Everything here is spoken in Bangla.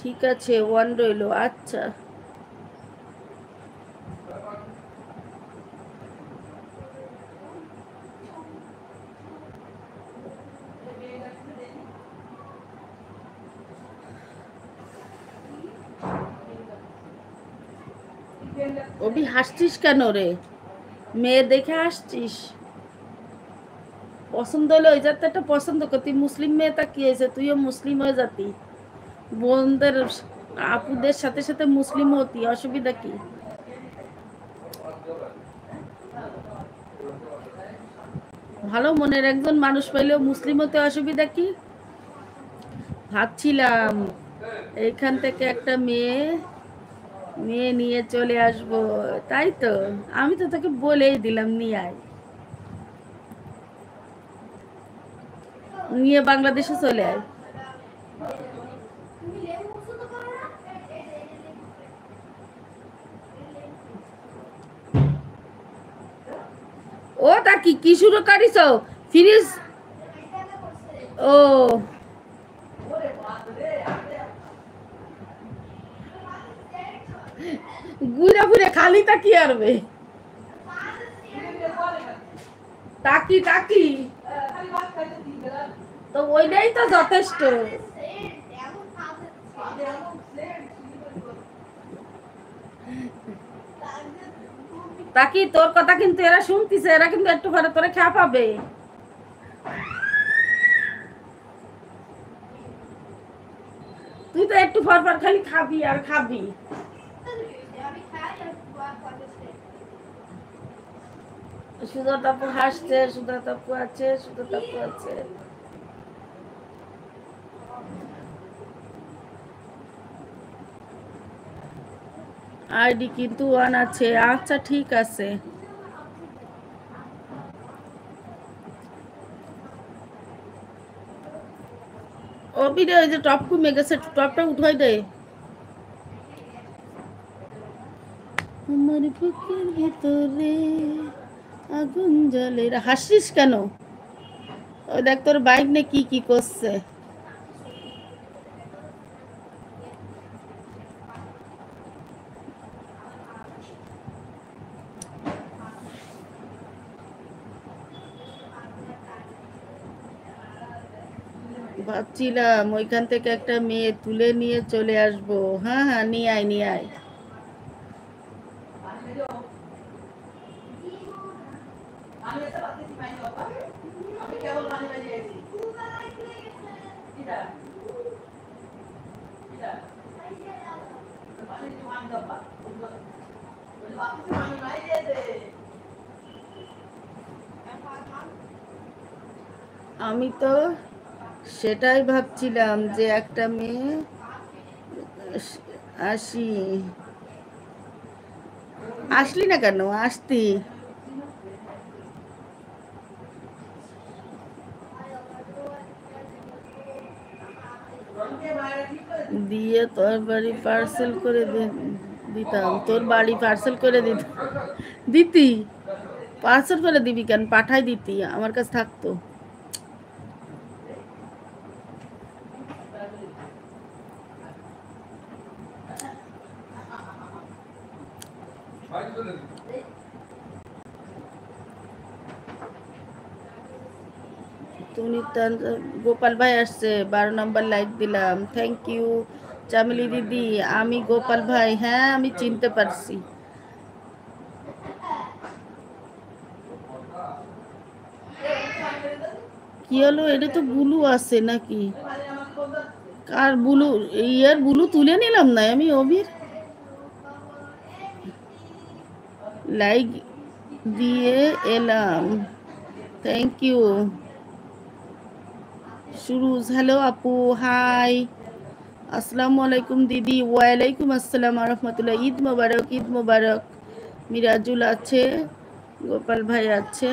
ঠিক আছে, 1 রইলো। আচ্ছা অভি, হাসছিস কেন রে? মেয়ে দেখে হাসছিস? পছন্দ হলে ওই জাতটা পছন্দ কর। তুই মুসলিম মেয়ে, তা কি হয়েছে? তুইও মুসলিম হয়ে যাতি, বোনদের আপুদের সাথে সাথে মুসলিম হতি, অসুবিধা কি? ভালো মনের একজন মানুষ পাইলেও মুসলিম হতে অসুবিধা কি? ভাবছিলাম এইখান থেকে একটা মেয়ে মেয়ে নিয়ে চলে আসব, তাই তো আমি তো তোকে বলেই দিলাম নিয়ে আয়, নিয়ে বাংলাদেশে চলে আয়। ও তা কি শুরু করিস? ফ্রিজ? ও ঘুরে ঘুরে খালি তাকি আরবে, তাকি তাকি তো ওইটাই তো যথেষ্ট। তাকি তোর কথা কিন্তু এরা শুনতিছে, এরা কিন্তু একটু পরে তোরে খেয়া পাবে। তুই তো একটু পর পর খালি খাবি আর খাবি। সুধা তাপু হাসছে, সুধা তাপু আছে, সুধা তাপু আছে। আইডি কিন্তু 1 আছে। আচ্ছা ঠিক আছে। অবিরে ওই যে টপ কমে গেছে, টপটা উঠাই দে। আমার বুকের ভিতরে আগুন জ্বলে। হাসিস কেন? ওই দেখ তোর বাইক নে কি কি করছে। ভাবছিলাম ওইখান থেকে একটা মেয়ে তুলে নিয়ে চলে আসবো। হ্যাঁ হ্যাঁ, নিয়ে আয় নিয়ে আয়। আমি তো সেটাই ভাবছিলাম যে একটা মেয়ে আসি। আসলি না কেন? আসতি। দিয়ে তোর বাড়ি পার্সেল করে দিতাম, তোর বাড়ি পার্সেল করে দিতি। পার্সেল করে দিবি কেন? পাঠাই দিতি, আমার কাছে থাকতো। তুমি গোপাল ভাই আসছে, 12 নম্বর লাইক দিলাম, থ্যাংক ইউ। চামেলি দিদি, আমি গোপাল ভাই। হ্যাঁ আমি চিনতে পারছি। কি হলো? এটা তো বুলু আছে নাকি? আর বুলু, ইয়ার বুলু তুলে নিলাম না আমি। অভির লাইক দিয়ে এলাম, থ্যাংক ইউ। সুরুজ, হ্যালো আপু, হাই, আসসালামু আলাইকুম দিদি। ওয়ালাইকুম আসসালাম রহমতুল্লাহ। ঈদ মোবারক, ঈদ মোবারক। মিরাজুল আছে, গোপাল ভাই আছে।